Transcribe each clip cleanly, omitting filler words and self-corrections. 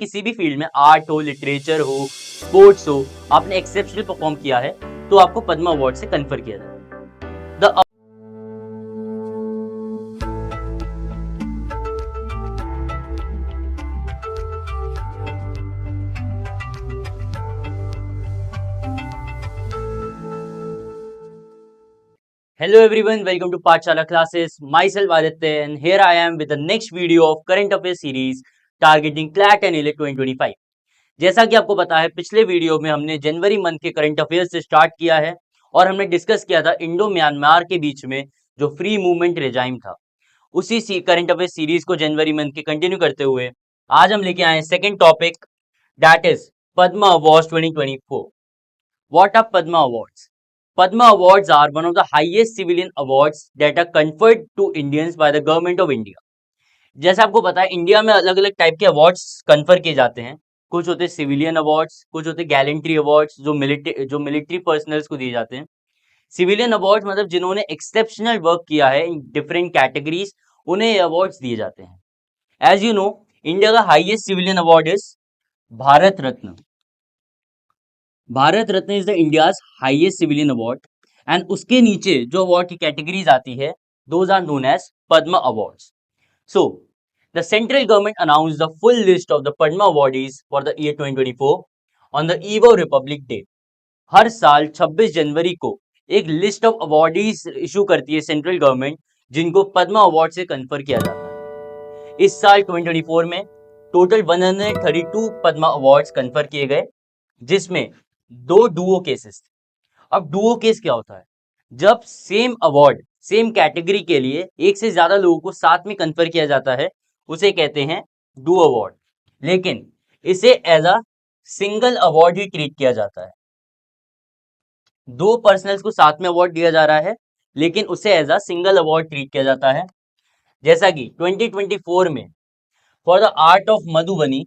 किसी भी फील्ड में, आर्ट हो, लिटरेचर हो, स्पोर्ट्स हो, आपने एक्सेप्शनल परफॉर्म किया है तो आपको पद्म अवार्ड से कन्फर किया जाता है। The Hello everyone, welcome to Pathshala classes. Myself Aditya and here I am with the next video of current affairs series targeting CLAT and NELET 2025. जैसा कि आपको पता है, पिछले वीडियो में हमने जनवरी मंथ के करंट अफेयर्स से स्टार्ट किया है और हमने डिस्कस किया था इंडो म्यांमार के बीच में जो फ्री मूवमेंट रेजाइम था। उसी करंट अफेयर्स सीरीज को जनवरी मंथ के कंटिन्यू करते हुए आज हम लेके आए second topic, that is Padma awards 2024. What are Padma awards? Padma Awards are one of the highest civilian awards that are conferred to Indians by the government of India. जैसे आपको पता है, इंडिया में अलग अलग टाइप के अवार्ड्स कन्फर किए जाते हैं। कुछ होते हैं सिविलियन अवार्ड्स, कुछ होते हैं गैलेंट्री अवार्ड्स जो मिलिट्री पर्सनल्स को दिए जाते हैं। सिविलियन अवार्ड्स मतलब जिन्होंने एक्सेप्शनल वर्क किया है इन डिफरेंट कैटेगरीज, उन्हें ये अवार्ड्स दिए जाते हैं। एज यू नो, इंडिया का highest civilian award is Bharat Ratna. Bharat Ratna is the India's highest civilian award and उसके नीचे जो अवार्ड की कैटेगरीज आती है, those are known as Padma awards. So the central government announce the full list of the Padma awardees for the year 2024 on the eve of Republic Day. हर साल 26 जनवरी को एक लिस्ट ऑफ अवार्डीज इशू करती है central government, जिनको Padma award से confer किया जाता है. इस साल 2024 में टोटल 132 पद्मा अवार्ड्स कन्फर किए गए, जिसमें 2 डुओ केसेस थे. अब डुओ केस क्या होता है? जब सेम अवार्ड सेम कैटेगरी के लिए एक से ज्यादा लोगों को साथ में कन्फर किया जाता है, उसे कहते हैं डुओ अवार्ड. लेकिन इसे एज अ सिंगल अवार्ड ही ट्रीट किया जाता है. 2 पर्सनल्स को साथ में अवार्ड दिया जा रहा है, लेकिन उसे as a single award treat किया जाता है. जैसा कि 2024 में for the art of Madhubani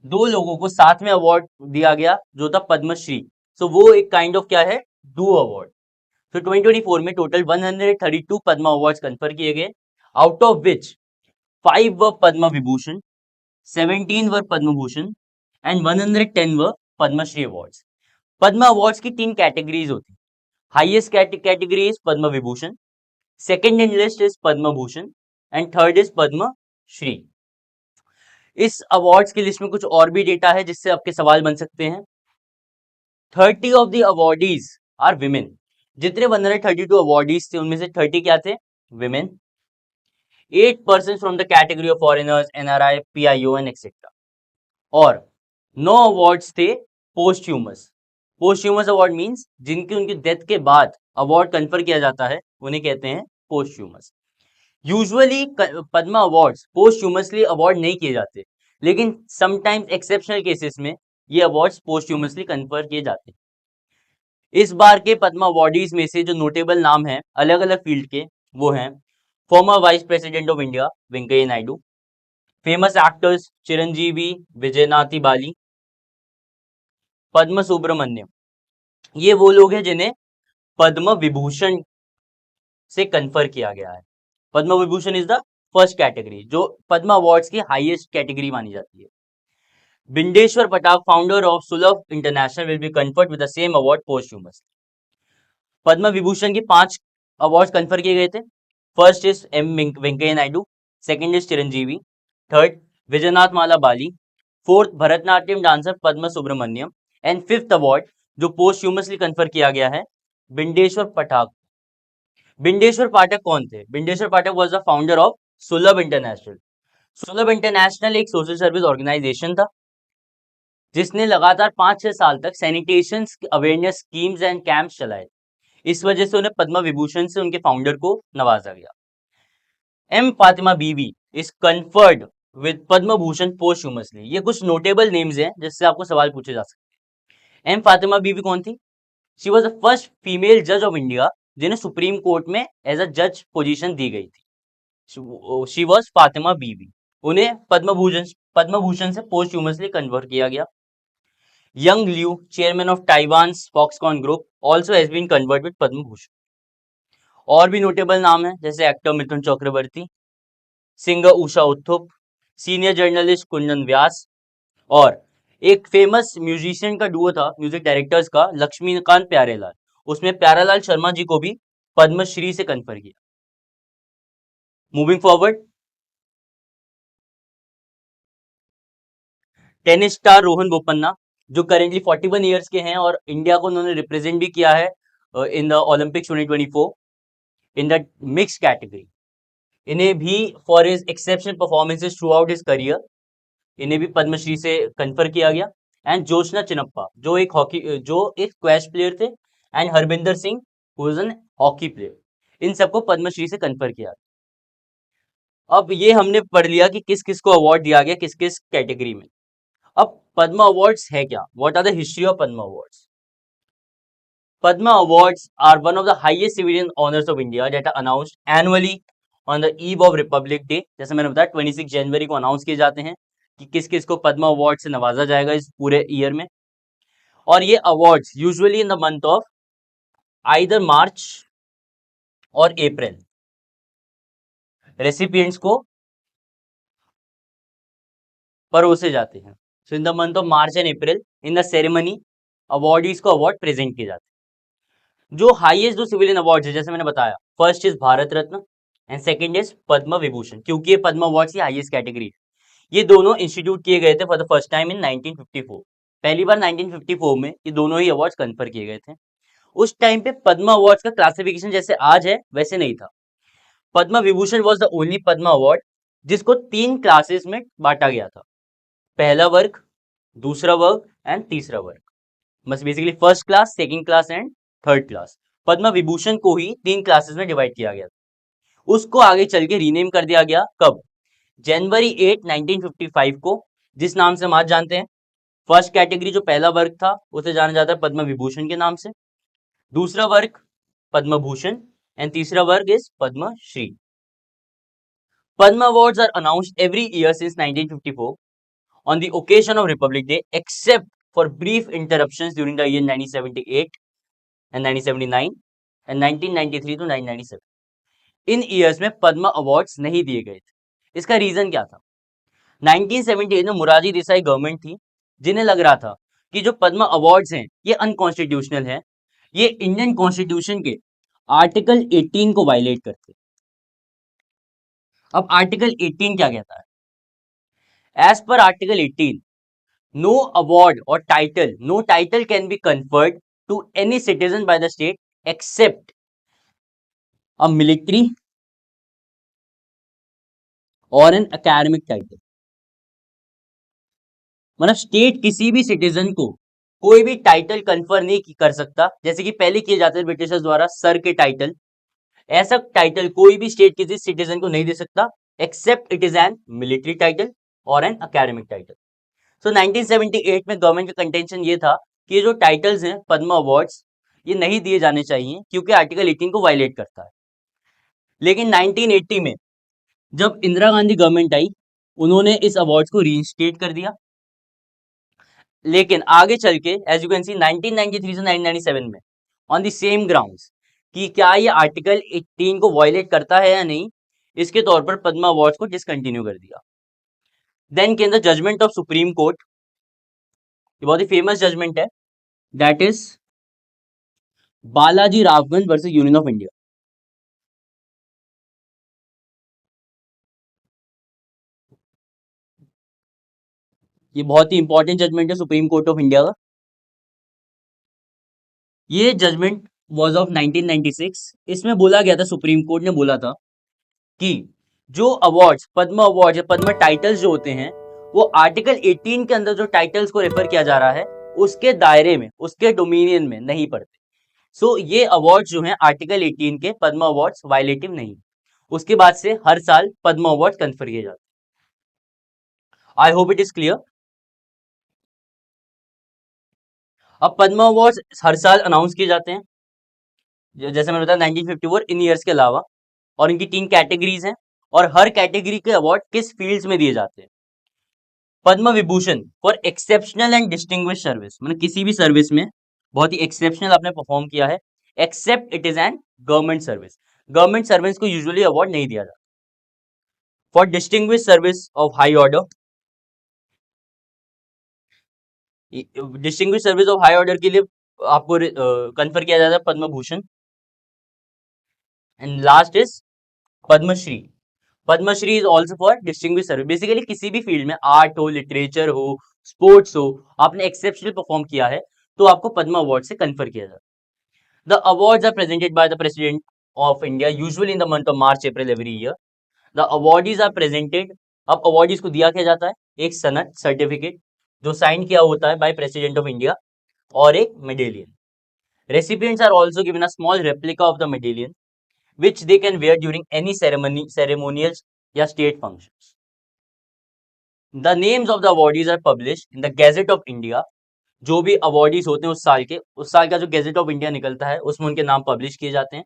2 लोगों को साथ में अवार्ड दिया गया जो था पद्मश्री. सो वो एक काइंड ऑफ क्या है? Do award. तो 2024 में टोटल 132 पद्मा अवार्ड्स कन्फर किए गए, out of which 5 were Padma Vibhushan, 17 were Padma Bhushan and 110 were Padma Shri awards. Padma awards की 3 कैटेगरीज होती. Highest category is Padma Vibhushan, second in list is Padma Bhushan and third is Padma Shri. इस अवार्ड्स की लिस्ट में कुछ और भी डेटा है जिससे आपके सवाल बन सकते हैं. 30 of the awardees are women. जितने 132 अवार्डीज थे उनमें से 30 क्या थे? Women. 8 person from the category of foreigners, NRI, PIO and etcetera. और 9 अवार्ड्स थे पोस्ट्यूमस. पोस्ट्यूमस अवार्ड मींस जिनकी उनकी डेथ के बाद अवार्ड कन्फर किया जाता है, उन्हें कहते हैं पोस्ट्यूमस. यूजुअली पद्मा अवार्ड्स पोस्ट्यूमसली अवार्ड नहीं किए जाते, लेकिन समटाइम्स एक्सेप्शनल केसेस में ये अवार्ड्स पोस्ट्यूमसली कन्फर किए जाते हैं. इस बार के पद्मा अवार्डीज में से जो नोटेबल नाम हैं अलग अलग फील्ड के, वो हैं former vice president of India Venkaiah Naidu, famous actors Chiranjeevi, Vyjayanthi Bali, Padma Subrahmanyam. ये वो लोग हैं जिन्हें पद्म विभूषण से कन्फर किया गया है. Padma Vibhushan is the first category जो पद्मा अवार्ड्स की हाईएस्ट कैटेगरी मानी जाती है. Bindeshwar Pathak, founder of Sulabh international, will be conferred with the same award posthumous. Padma Vibhushan के 5 अवार्ड्स कन्फर किए गए थे. First is M Venkaiah Naidu, second is Chiranjeevi, third Vyjayanthimala Bali, fourth Bharatanatyam dancer Padma Subrahmanyam and fifth award जो पोस्ट्यूमसली कन्फर किया गया है बिंडेश्वर पटाक. बिंडेश्वर पाठक कौन थे? बिंडेश्वर पाठक was the founder of Sulabh international. सुलभ इंटरनेशनल एक सोशल सर्विस ऑर्गेनाइजेशन था जिसने लगातार 5-6 साल तक sanitation awareness schemes and camps चलाए. इस वजह से उन्हें पद्म विभूषण से उनके फाउंडर को नवाजा गया. एम फातिमा बीवी is conferred with Padma Bhushan पोस्ट्यूमसली. ये कुछ नोटेबल नेम्स हैं जिससे आपको सवाल पूछे जा सकते हैं. एम फातिमा बीवी कौन थी? She was the first female जज ऑफ इंडिया जिन्हें सुप्रीम कोर्ट में एज अ जज पोजीशन दी गई थी. शी वॉज फातिमा बीवी. उन्हें पद्म भूषण से पोस्ट्यूमसली कन्वर्ट किया गया. Young Liu, chairman of Taiwan Foxconn group, also has been convert with Padma Bhushan. और भी नोटेबल नाम है जैसे actor Mithun Chakraborty, singer Usha Uthup, senior journalist Kundan Vyas, और एक फेमस म्यूजिशियन का डुओ था म्यूजिक डायरेक्टर्स का, लक्ष्मीकांत प्यारेलाल। उसमें प्यारेलाल शर्मा जी को भी पद्मश्री से कन्फर किया। Moving forward, tennis star Rohan Bopanna, जो करेंटली 41 ईयर्स के हैं और इंडिया को उन्होंने रिप्रेजेंट भी किया है in the Olympics 2024 in the mix category. इन्हें भी for his exceptional performances through out his career, इन्हें भी पद्मश्री से कन्फर किया गया। एंड जोशना चिनप्पा, जो एक स्क्वैश प्लेयर थे, and Harbinder Singh who is an hockey player, इन सबको पद्मश्री से कन्फर किया। अब ये हमने पढ़ लिया कि किस किस को अवार्ड दिया गया किस किस कैटेगरी में। अब पद्मा अवार्ड्स है क्या? What are the history of Padma awards? Padma Awards are one of the highest civilian honors of India that are announced annually on the eve of Republic Day। जैसे मैंने बताया 26 जनवरी को अनाउंस किए जाते हैं कि किस किस को पद्मा अवार्ड से नवाजा जाएगा इस पूरे ईयर में। और ये awards usually in the month of either March or April recipients को परोसे जाते हैं। So in the month of March and April in the ceremony awardees को अवार्ड प्रेजेंट किए जाते हैं। जो हाईएस्ट जो सिविलियन अवार्ड है, जैसे मैंने बताया, first is Bharat Ratna and second is Padma Vibhushan, क्योंकि ये पद्म अवार्ड की हाईएस्ट कैटेगरी है। ये दोनों इंस्टीट्यूट किए गए थे for the first time in 1954। पहली बार 1954 में ये दोनों ही अवार्ड्स कन्फर किए गए थे। उस टाइम पे पद्म अवार्ड्स का क्लासिफिकेशन जैसे आज है वैसे नहीं था। Padma Vibhushan was the only Padma award जिसको 3 क्लासेस में बांटा गया था, पहला वर्ग, दूसरा वर्ग एंड तीसरा वर्ग। बस basically first class, second class and third class. Padma Vibhushan को ही 3 क्लासेस में डिवाइड किया गया था। उसको आगे चल के रीनेम कर दिया गया कब? जनवरी 8 1955 को, जिस नाम से हम आज जानते हैं। फर्स्ट कैटेगरी जो पहला वर्ग था उसे जाना जाता है पद्म विभूषण के नाम से, दूसरा वर्ग पद्म भूषण एंड तीसरा वर्ग is Padma Shri. Padma Awards are announced every year since 1954 on the occasion of Republic Day, except for brief interruptions during the year 1978 and 1979 and 1993 to 1997। In years में पद्मा अवार्ड्स नहीं दिए गए थे। इसका रीजन क्या था? 1978 में मोरारजी देसाई गवर्नमेंट थी, जिन्हें लग रहा था कि जो पद्मा अवार्ड्स हैं ये अनकॉन्स्टिट्यूशनल है, ये इंडियन कॉन्स्टिट्यूशन के आर्टिकल 18 को वायलेट करते। अब आर्टिकल 18 क्या कहता है? एज पर article 18, no award or title, no title can be conferred to any citizen by the state except a military or an academic title. मतलब स्टेट किसी भी सिटीजन को कोई भी टाइटल कन्फर नहीं कर सकता, जैसे कि पहले किए जाते थे ब्रिटिशर्स द्वारा सर के टाइटल। ऐसा टाइटल कोई भी स्टेट किसी सिटीजन को नहीं दे सकता except it is an military title और एन एकेडमिक टाइटल। सो 1978 में गवर्नमेंट का कंटेंशन ये था कि ये जो टाइटल्स हैं पद्मा अवार्ड्स ये नहीं दिए जाने चाहिए क्योंकि आर्टिकल 18 को वायलेट करता है। लेकिन 1980 में जब इंदिरा गांधी गवर्नमेंट आई, उन्होंने इस अवार्ड्स को रीइंस्टेट कर दिया। लेकिन आगे चल के एज यू कैन सी 1993 से 1997 में ऑन द सेम ग्राउंड्स कि क्या ये आर्टिकल 18 को वायलेट करता है या नहीं, इसके तौर पर पद्मा अवार्ड्स को डिसकंटिन्यू कर दिया। Then came the judgement of supreme court. ये बहुत ही फेमस जजमेंट है, that is Balaji Raghavan versus union of India. ये बहुत ही इंपॉर्टेंट जजमेंट है सुप्रीम कोर्ट ऑफ इंडिया का। ये जजमेंट वाज ऑफ 1996। इसमें बोला गया था, सुप्रीम कोर्ट ने बोला था कि जो अवार्ड्स पद्म अवार्ड या पद्म टाइटल्स जो होते हैं वो आर्टिकल 18 के अंदर जो टाइटल्स को रेफर किया जा रहा है उसके दायरे में, उसके डोमिनियन में नहीं पड़ते। सो ये अवार्ड्स जो हैं आर्टिकल 18 के पद्म अवार्ड्स वायलेटिव नहीं। उसके बाद से हर साल पद्म अवार्ड कन्फर किए जाते हैं। I hope it is clear. अब पद्म अवार्ड्स हर साल अनाउंस किए जाते हैं, जैसे मैंने बताया 1954 इन ईयर्स के अलावा, और इनकी 3 कैटेगरीज हैं और हर कैटेगरी के अवार्ड किस फील्ड्स में दिए जाते हैं। Padma Vibhushan for exceptional and distinguish service, मतलब किसी भी सर्विस में बहुत ही एक्सेप्शनल आपने परफॉर्म किया है, except it is an government service. Government service को यूजुअली अवार्ड नहीं दिया जाता। For distinguish service of high order, distinguish service of high order के लिए आपको कन्फर किया जाता है Padma Bhushan. And last is Padma Shri. Padma Shri is also for distinguish service. Basically किसी भी फील्ड में, आर्ट हो, लिटरेचर हो, स्पोर्ट्स हो, आपने एक्सेप्शनल परफॉर्म किया है तो आपको पद्म अवार्ड से कन्फर किया जाता है। The awards are presented by the president of India usually in the month of March April every year. The awardees are presented, अब अवार्डीज को दिया क्या जाता है, एक सनद सर्टिफिकेट जो साइन किया होता है बाय प्रेसिडेंट ऑफ इंडिया और एक medallion. Recipients are also given a small replica of the medallion, which they can wear during any ceremonials या state functions. The names of the awardees are published in the Gazette of India. जो भी awardees होते हैं उस साल का जो gazette of India निकलता है उसमें उनके नाम पब्लिश किए जाते हैं।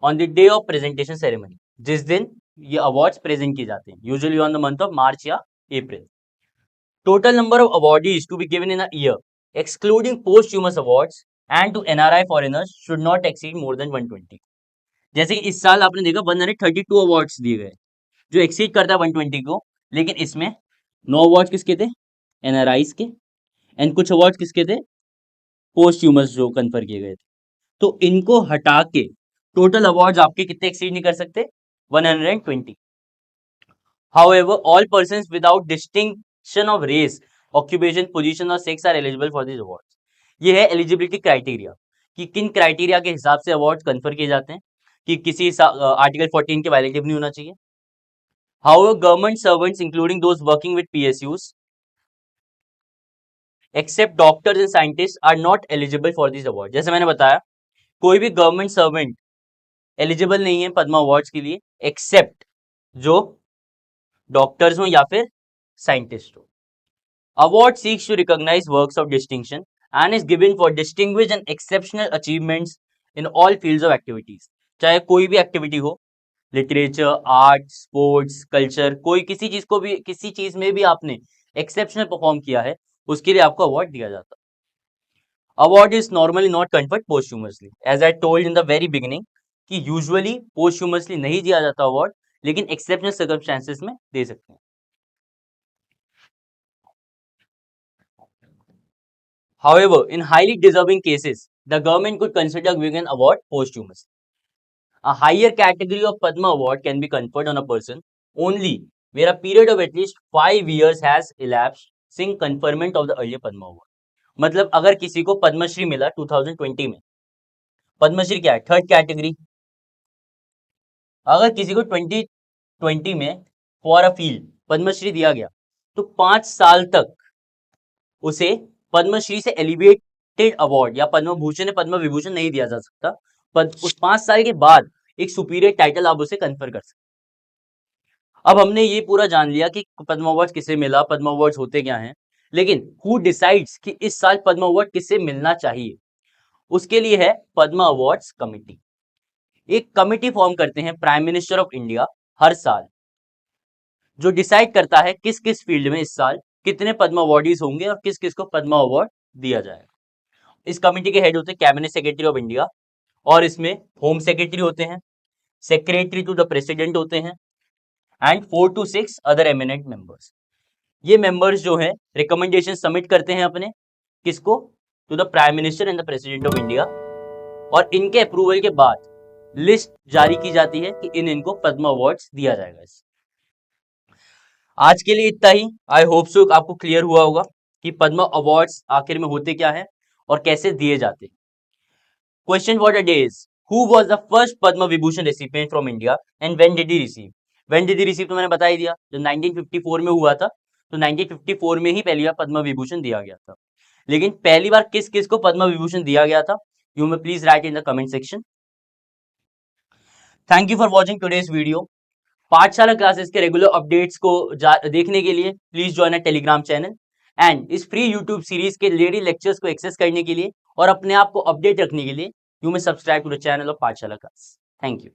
On the day of presentation ceremony, जिस दिन ये अवार्ड्स प्रेजेंट किए जाते हैं, usually on the month of March या April. Total number of awardees to be given in a year, excluding posthumous awards and to NRI foreigners, should not exceed more than 120। जैसे कि इस साल आपने देखा 132 अवार्ड्स दिए गए, जो एक्सीड करता है 120 को, लेकिन इसमें 9 अवार्ड्स किसके थे, एनआरआईज के, एंड कुछ अवार्ड्स किसके थे, पोस्टह्यूमस जो कन्फर किए गए थे। तो इनको हटा के टोटल अवार्ड्स आपके कितने एक्सीड नहीं कर सकते, 120। However, all persons without distinction of race, occupation, position और sex are eligible for these awards. ये है एलिजिबिलिटी क्राइटेरिया कि किन क्राइटेरिया के हिसाब से अवार्ड कन्फर किए जाते हैं, कि किसी आर्टिकल 14 के वायलेटिव नहीं होना चाहिए। However, government servants including those working with PSUs except doctors and scientists are not eligible for these awards. जैसे मैंने बताया, कोई भी गवर्नमेंट सर्वेंट एलिजिबल नहीं है पद्मा अवार्ड्स के लिए एक्सेप्ट जो डॉक्टर्स हो या फिर साइंटिस्ट हो। Award seeks to recognise works of distinction and is given for distinguished and exceptional achievements in all fields of activities. चाहे कोई भी एक्टिविटी हो, लिटरेचर, आर्ट, स्पोर्ट्स, कल्चर, कोई किसी चीज को भी, किसी चीज में भी आपने एक्सेप्शनल परफॉर्म किया है, उसके लिए आपको अवार्ड दिया जाता है। Award is normally not conferred posthumously, as I told in the very beginning कि यूजुअली पोस्टह्यूमसली नहीं दिया जाता अवार्ड, लेकिन एक्सेप्शनल सर्कमस्टेंसेस में दे सकते हैं। However, in highly deserving cases, the government could consider giving an award posthumously. A higher category of Padma Award can be conferred on a person only where a period of at least 5 years has elapsed since conferment of the earlier Padma Award. मतलब अगर किसी को पद्मश्री मिला 2020 में, पद्मश्री क्या है, third category, अगर किसी को 2020 में फॉर अ फील्ड पद्मश्री दिया गया तो 5 साल तक उसे पद्मश्री से एलिवेटेड अवार्ड या पद्म भूषण या पद्म विभूषण नहीं दिया जा सकता। पर उस 5 साल के बाद एक सुपीरियर टाइटल आप उसे कन्फर कर सकते। अब हमने ये पूरा जान लिया कि पद्म अवार्ड किसे मिला, पद्म अवार्ड होते क्या हैं, लेकिन हु डिसाइड्स कि इस साल पद्म अवार्ड किसे मिलना चाहिए, उसके लिए है पद्म अवार्ड्स कमिटी। एक कमिटी फॉर्म करते हैं प्राइम मिनिस्टर ऑफ इंडिया हर साल, जो डिसाइड करता है किस किस फील्ड में इस साल कितने पद्म अवार्डीज होंगे और किस किस को पद्म अवार्ड दिया जाएगा। इस कमिटी के हेड होते हैं कैबिनेट सेक्रेटरी ऑफ इंडिया, और इसमें होम सेक्रेटरी होते हैं, सेक्रेटरी टू द प्रेसिडेंट होते हैं, and 4 to 6 other eminent members. ये मेंबर्स जो हैं रिकमेंडेशन सबमिट करते हैं अपने, किसको, to the prime minister and the president of India, और इनके अप्रूवल के बाद लिस्ट जारी की जाती है कि इनको पद्म अवार्ड्स दिया जाएगा। आज के लिए इतना ही। आई होप सो आपको क्लियर हुआ होगा कि पद्म अवार्ड्स आखिर में होते क्या है और कैसे दिए जाते हैं। Question for the day is, who was the first Padma Vibhushan recipient from India and when did he receive. When did he receive तो मैंने बता ही दिया, जो 1954 में हुआ था, तो 1954 में ही पहली बार पद्म विभूषण दिया गया था। लेकिन पहली बार किस किस को पद्म विभूषण दिया गया था, you may please right in the comment section. Thank you for watching today's video. पाठशाला क्लासेस के रेगुलर अपडेट्स को देखने के लिए please join a Telegram channel, and इस फ्री यूट्यूब सीरीज के डेली लेक्चर्स को एक्सेस करने के लिए और अपने आप को अपडेट रखने के लिए you may subscribe to the channel of Pathshala class. Thank you.